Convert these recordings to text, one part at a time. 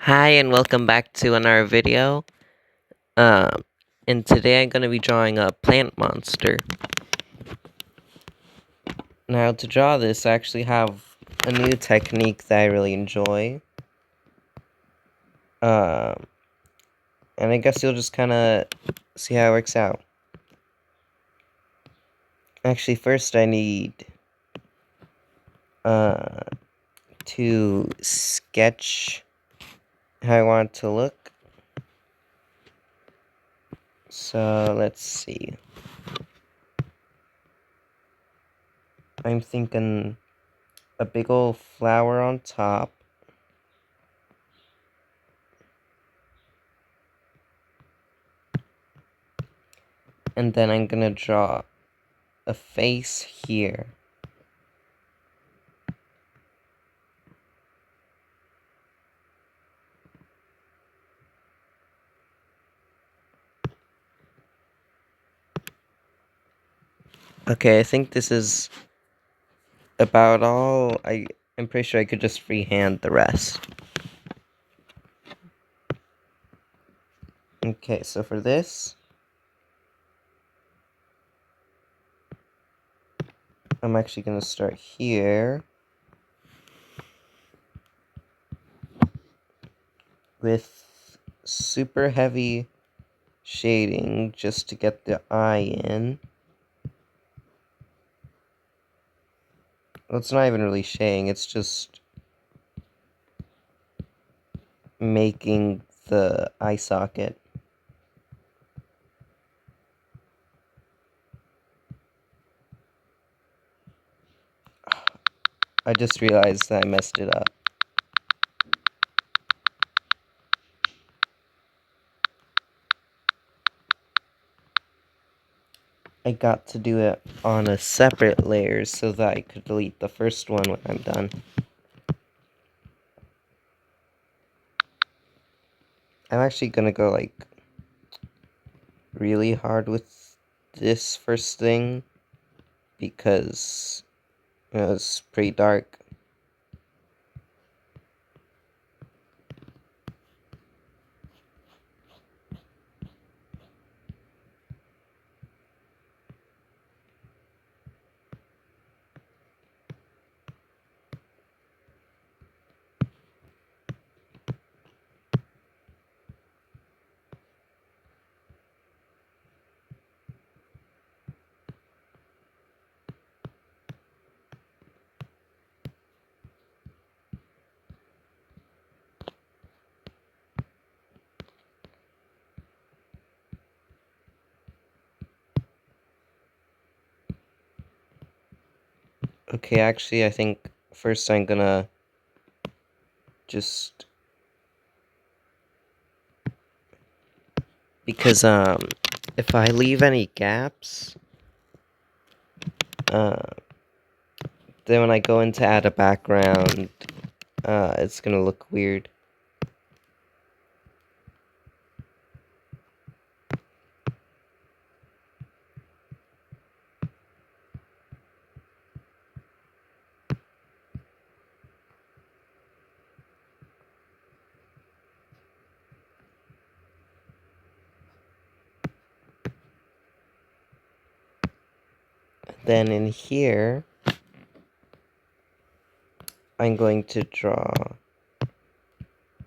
Hi and welcome back to another video. Um, and today I'm going to be drawing a plant monster. Now to draw this, I actually have a new technique that I really enjoy. And I guess you'll just kind of see how it works out. Actually, first I need to sketch how I want it to look. So let's see. I'm thinking a big old flower on top. And then I'm gonna draw a face here. Okay, I think this is about all. I'm pretty sure I could just freehand the rest. Okay, so for this, I'm actually going to start here with super heavy shading just to get the eye in. Well, it's not even really shading, it's just making the eye socket. I just realized that I messed it up. I got to do it on a separate layer so that I could delete the first one when I'm done. I'm actually gonna go like really hard with this first thing because it's pretty dark. Okay, actually, I think first I'm gonna just because if I leave any gaps, uh, then when I go in to add a background, it's gonna look weird. Then in here, I'm going to draw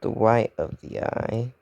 the white of the eye.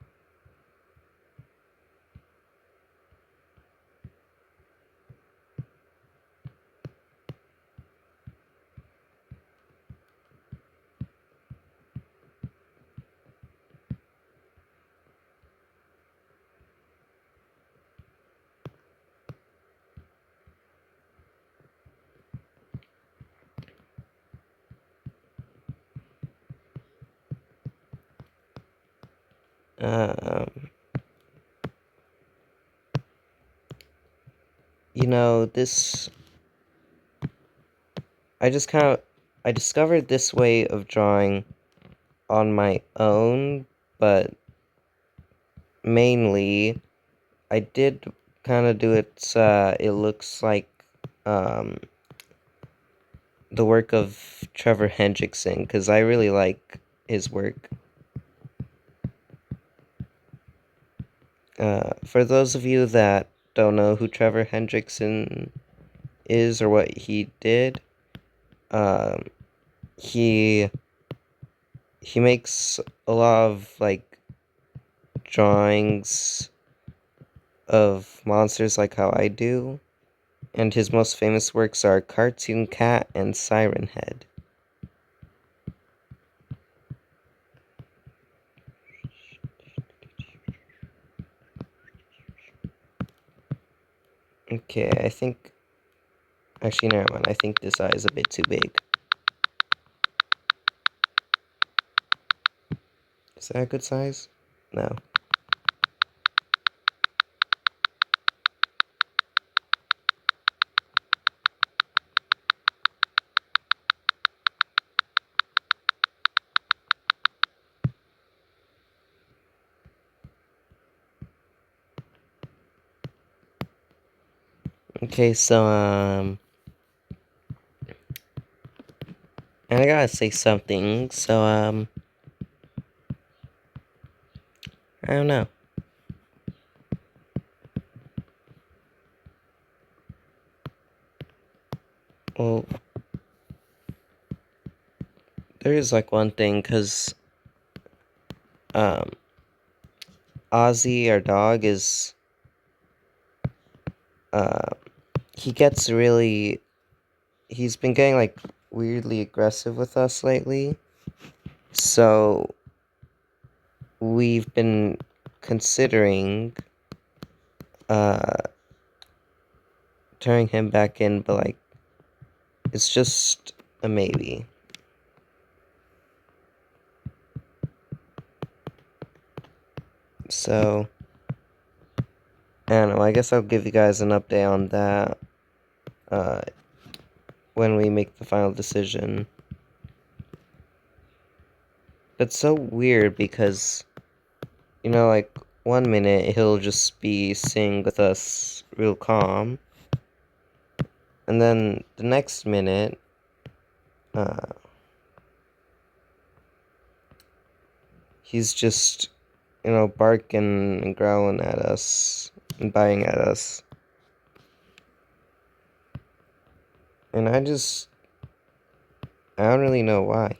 Um, this I discovered this way of drawing on my own, but mainly I did kind of do it, it looks like, um, the work of Trevor Hendrickson, because I really like his work. For those of you that don't know who Trevor Hendrickson is or what he did, um, he makes a lot of like drawings of monsters like how I do, and his most famous works are Cartoon Cat and Siren Head. Okay, I think... Actually, never mind. I think this eye is a bit too big. Is that a good size? No. Okay, so, and I gotta say something, so, I don't know. Well, there is, like, one thing, because, um, Ozzy, our dog, is, uh, he gets really... He's been getting, like, weirdly aggressive with us lately, so we've been considering, turning him back in, but, like, it's just a maybe. So, I don't know, I guess I'll give you guys an update on that, when we make the final decision. It's so weird because, you know, like, 1 minute he'll just be sitting with us real calm, and then the next minute, he's just, you know, barking and growling at us and biting at us. And I don't really know why.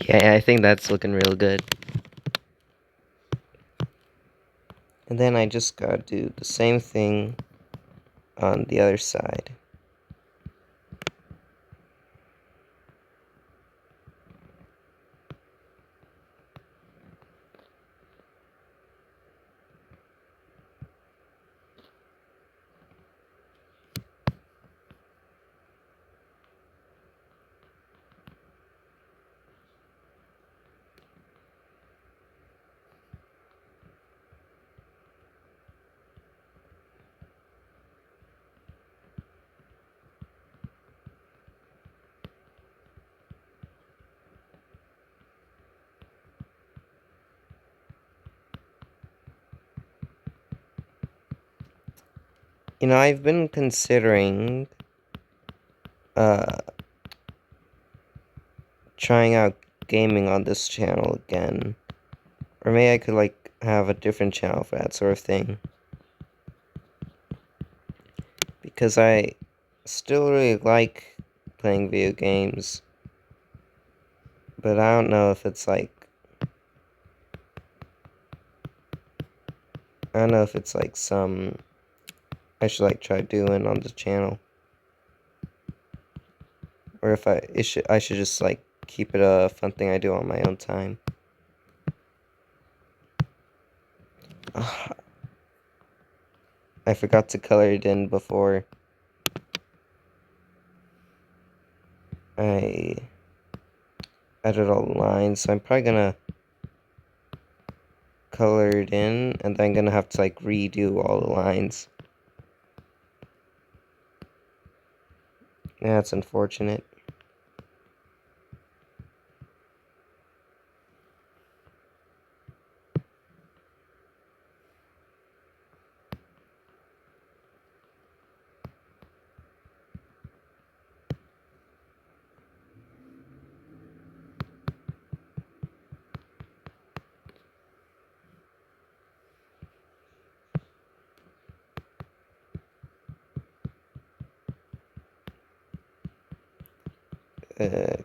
Yeah, I think that's looking real good. And then I just gotta do the same thing on the other side. You know, I've been considering, trying out gaming on this channel again. Or maybe I could, like, have a different channel for that sort of thing. Because I still really like playing video games. But I don't know if it's, like... I don't know if it's, like, some... I should, like, try doing on the channel. Or if I should just, like, keep it a fun thing I do on my own time. I forgot to color it in before I added all the lines, so I'm probably gonna color it in, and then I'm gonna have to, like, redo all the lines. Yeah, it's unfortunate. Okay.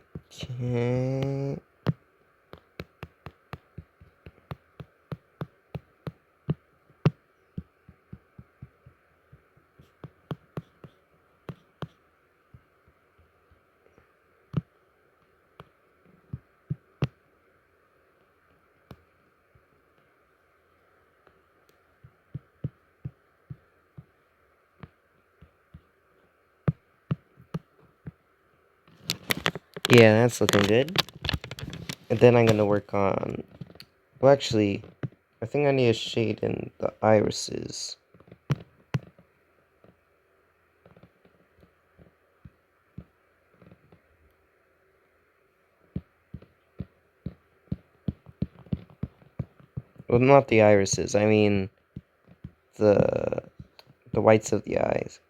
Yeah, that's looking good. And then I'm gonna work on... Well, actually, I think I need a shade in the irises. Well, not the irises, I mean the whites of the eyes.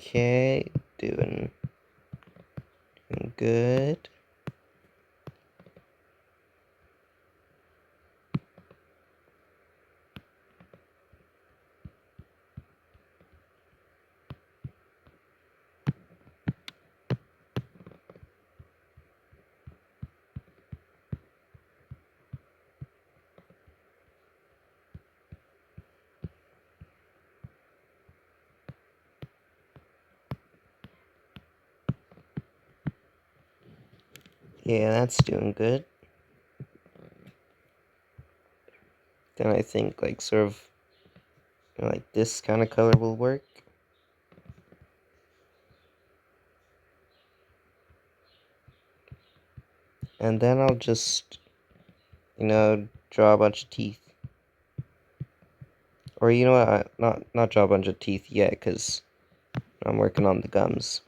Okay, doing good. Yeah, that's doing good. Then I think, like, sort of, you know, like, this kind of color will work. And then I'll just, you know, draw a bunch of teeth. Or, you know what, not draw a bunch of teeth yet, because I'm working on the gums.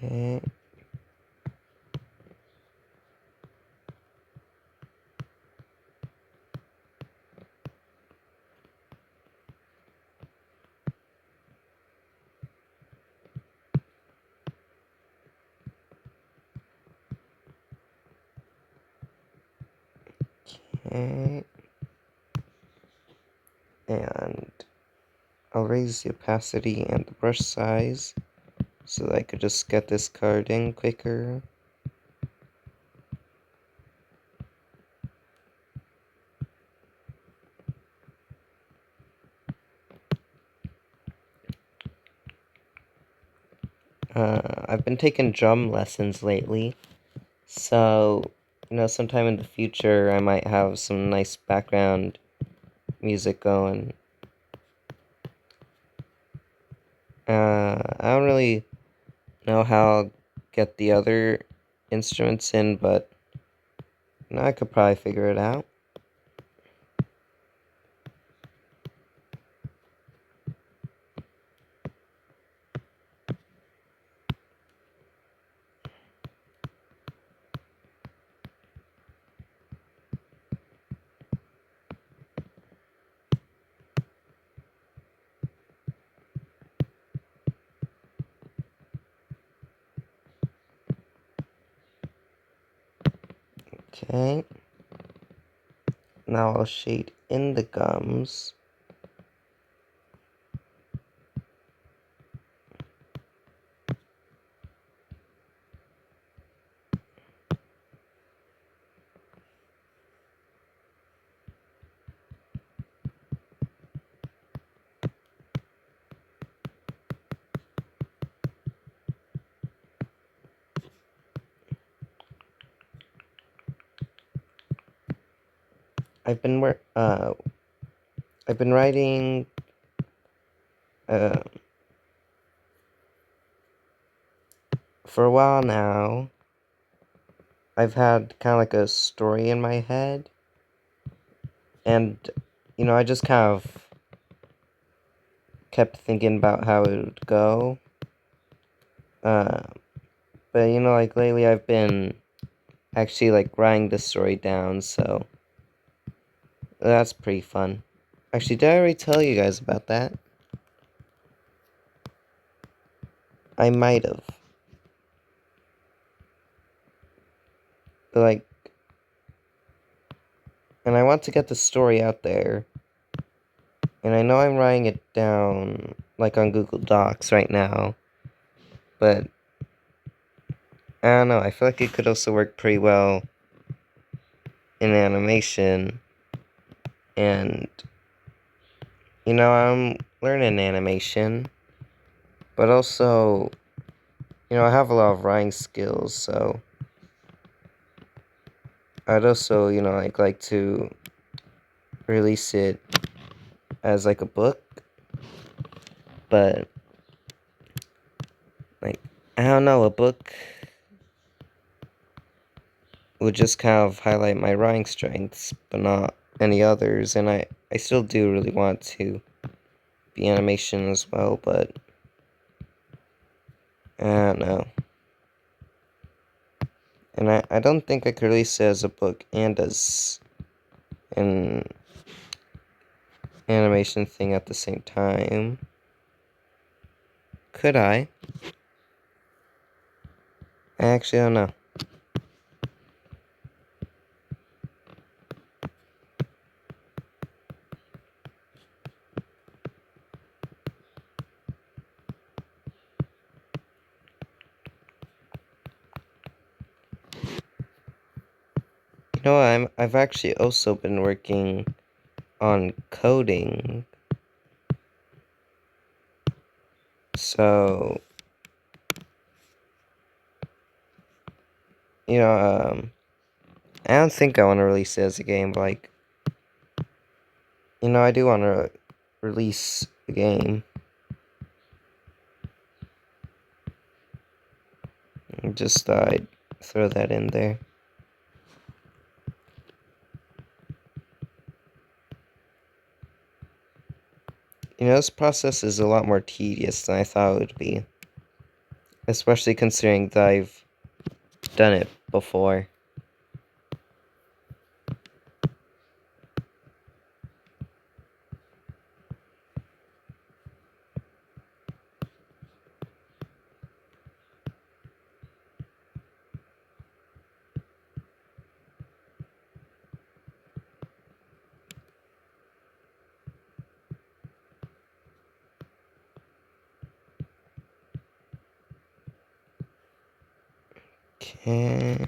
Okay. Okay. And I'll raise the opacity and the brush size so that I could just get this card in quicker. I've been taking drum lessons lately, So, sometime in the future, I might have some nice background music going. I don't really know how I'll get the other instruments in, but I could probably figure it out. Okay. Now I'll shade in the gums. I've been writing uh for a while now. I've had kind of like a story in my head, and I just kind of kept thinking about how it would go. Uh, but like lately, I've been actually like writing the story down, so that's pretty fun. Actually, did I already tell you guys about that? I might have. But like, and I want to get the story out there. And I know I'm writing it down like on Google Docs right now. But I don't know, I feel like it could also work pretty well in animation. And I'm learning animation, but also I have a lot of writing skills, so I'd also like to release it as like a book, but like I don't know, a book would just kind of highlight my writing strengths, but not any others, and I still do really want to be animation as well, but I don't know. And I don't think I could release it as a book and as an animation thing at the same time. Could I? I actually don't know. I've actually also been working on coding. So, I don't think I want to release it as a game, but like, I do want to release the game. Just thought I'd throw that in there. This process is a lot more tedious than I thought it would be. Especially considering that I've done it before. Okay.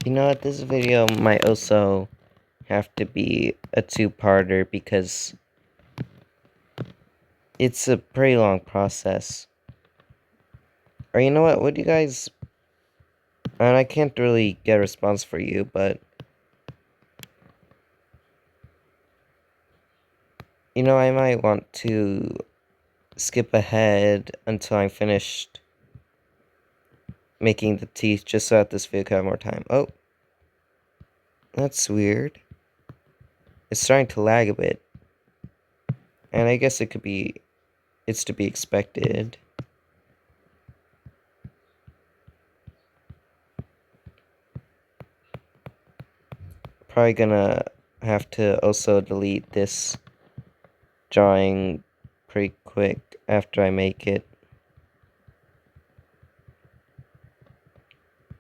You know what, this video might also have to be a two-parter because it's a pretty long process. Or you know what do you guys... And I can't really get a response for you, but... You know, I might want to skip ahead until I'm finished making the teeth just so that this video can have more time. Oh. That's weird. It's starting to lag a bit. And I guess it's to be expected. Probably gonna have to also delete this drawing pretty quick after I make it.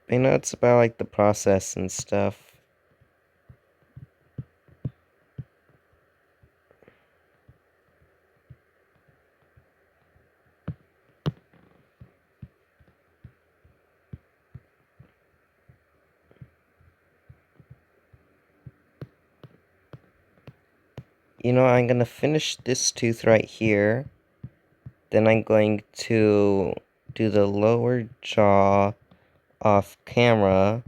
You know, it's about like the process and stuff. You know, I'm gonna finish this tooth right here. Then I'm going to do the lower jaw off camera.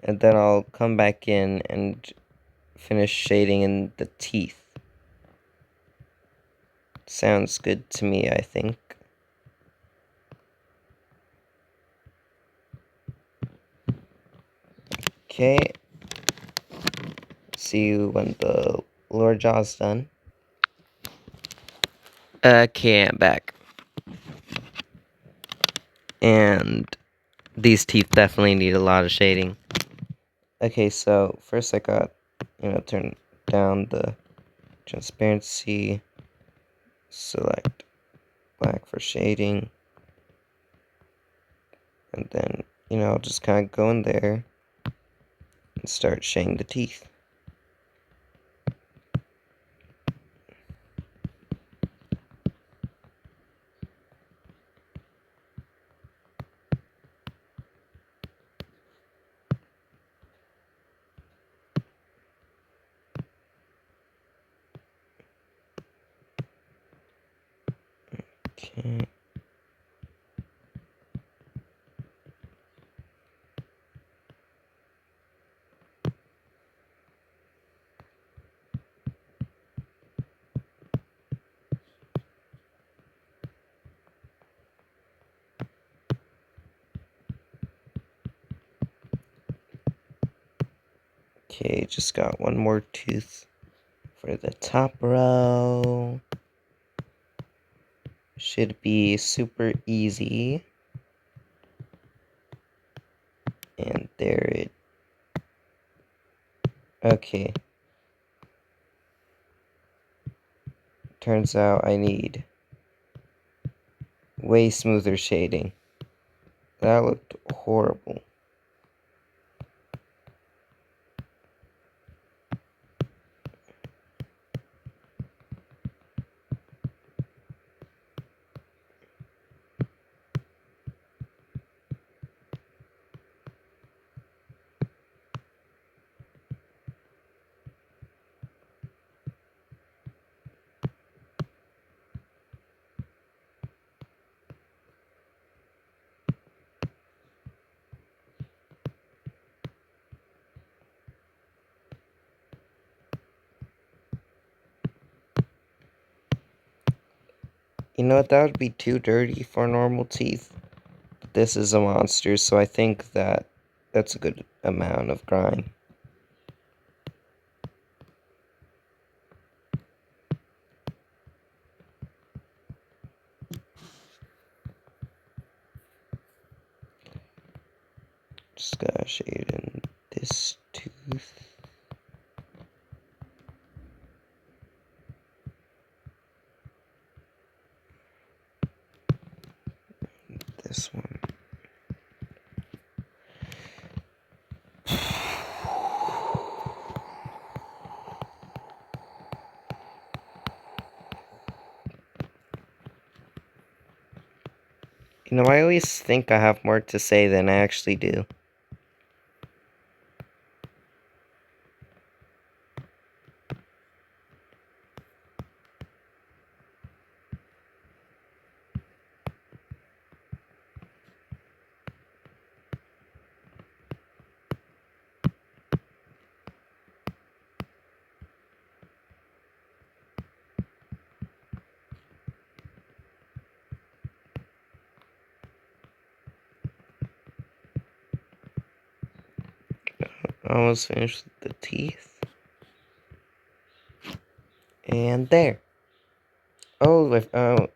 And then I'll come back in and finish shading in the teeth. Sounds good to me, I think. Okay. See you when the lower jaw's done. Okay, I'm back. And these teeth definitely need a lot of shading. Okay, so first I got, turn down the transparency, select black for shading, and then, I'll just kind of go in there and start shading the teeth. Okay. Okay, just got one more tooth for the top row. Should be super easy. And there it... Okay. Turns out I need way smoother shading. That looked horrible. You know what, that would be too dirty for normal teeth. This is a monster, so I think that's a good amount of grime. Just gotta shade in this tooth. This one. I always think I have more to say than I actually do. Almost finished the teeth. And there. Oh,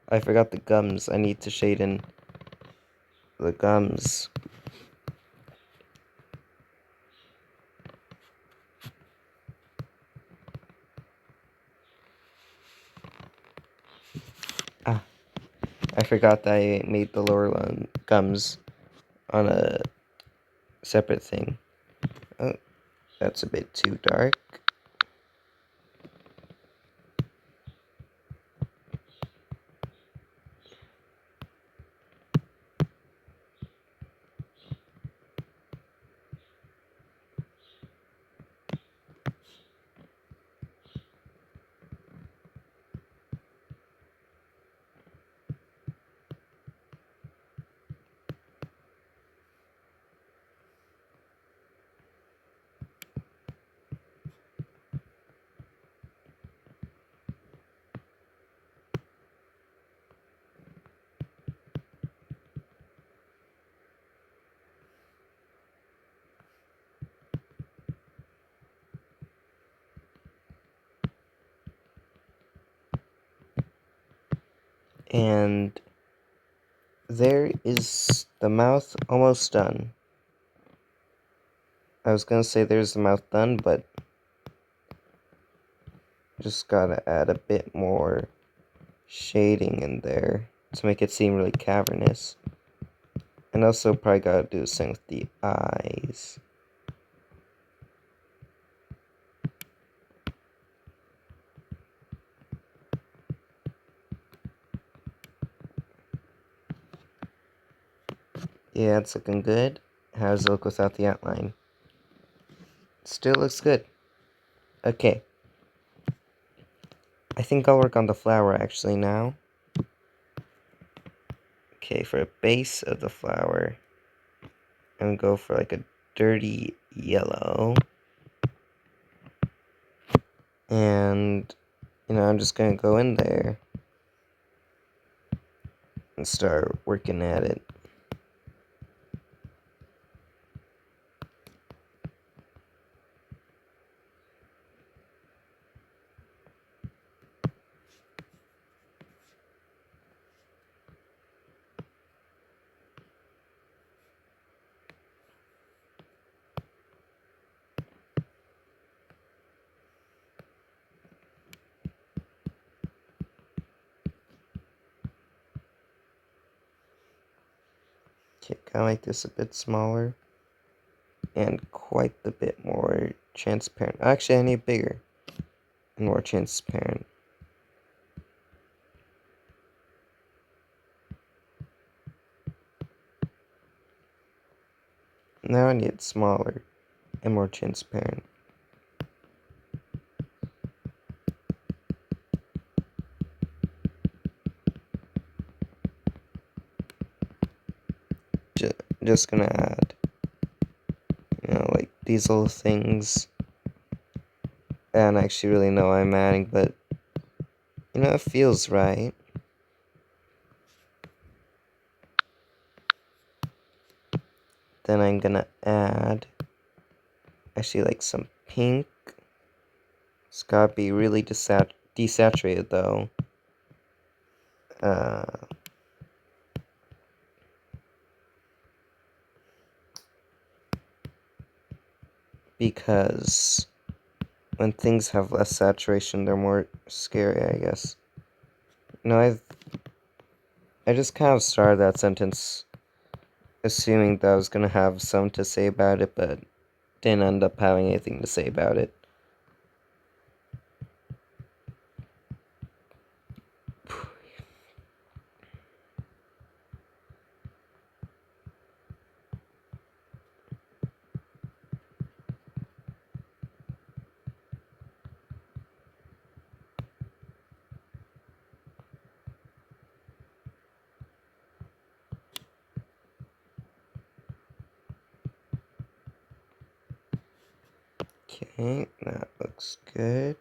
I forgot the gums. I need to shade in the gums. Ah, I forgot that I made the lower gums on a separate thing. Oh, that's a bit too dark. And there is the mouth almost done. I was gonna say there's the mouth done, but just gotta add a bit more shading in there to make it seem really cavernous. And also probably gotta do the same with the eyes. Yeah, it's looking good. How does it look without the outline? Still looks good. Okay. I think I'll work on the flower actually now. Okay, for a base of the flower, I'm gonna go for like a dirty yellow. And, I'm just gonna go in there and start working at it. Okay, kinda make this a bit smaller. And quite a bit more transparent. Actually, I need bigger and more transparent. Now I need it smaller and more transparent. Just gonna add, like these little things. I don't actually really know what I'm adding, but it feels right. Then I'm gonna add actually like some pink. It's gotta be really desaturated though. Uh, because when things have less saturation, they're more scary, I guess. I just kind of started that sentence assuming that I was gonna have something to say about it, but didn't end up having anything to say about it. Okay, that looks good.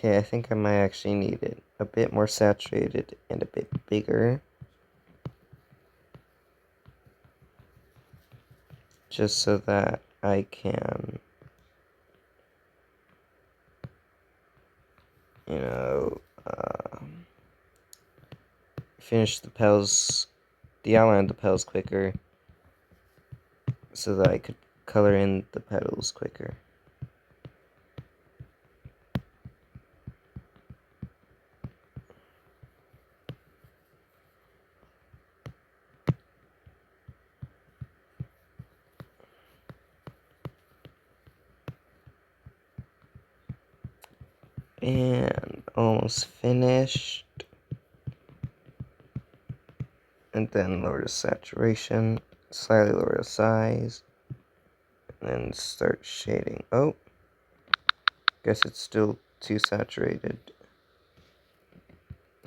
Okay, I think I might actually need it a bit more saturated and a bit bigger. Just so that I can, you know, finish the petals, the outline of the petals quicker, so that I could color in the petals quicker. And almost finished. And then lower the saturation, slightly lower the size, and then start shading. Oh, guess it's still too saturated.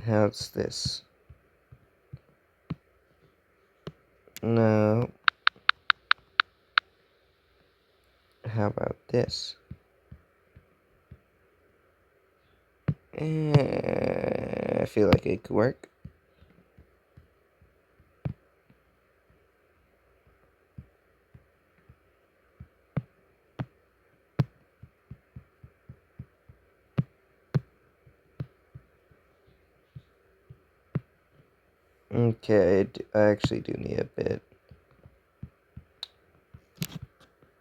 How's this? No. How about this? I feel like it could work. Okay, I actually do need a bit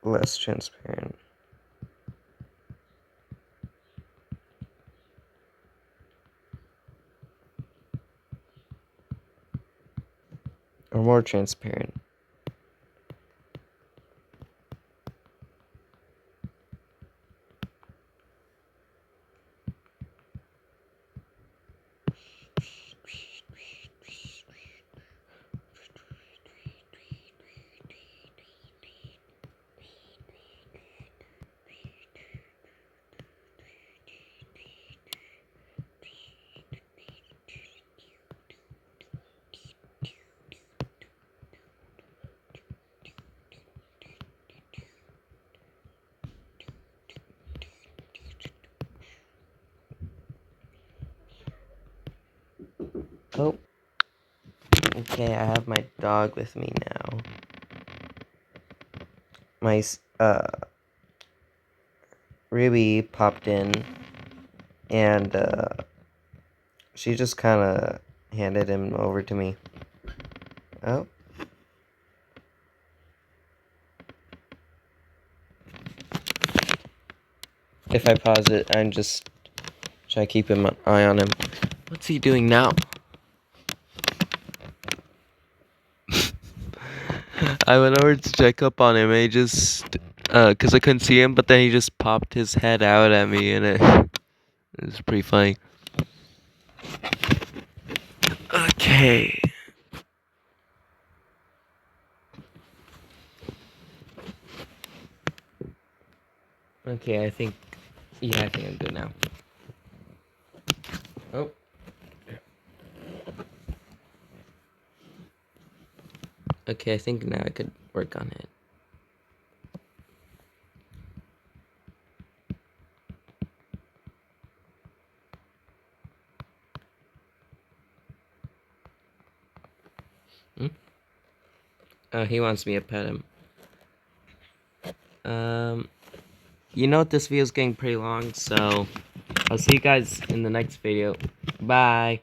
less transparent. Or more transparent. Oh, okay, I have my dog with me now. My, Ruby popped in, and, she just kind of handed him over to me. Oh. If I pause it, I'm just trying to keep an eye on him. What's he doing now? I went over to check up on him and he just, cause I couldn't see him, but then he just popped his head out at me and it was pretty funny. Okay. Okay, I think I'm good now. Oh. Okay, I think now I could work on it. He wants me to pet him. You know what, this video is getting pretty long, so I'll see you guys in the next video. Bye.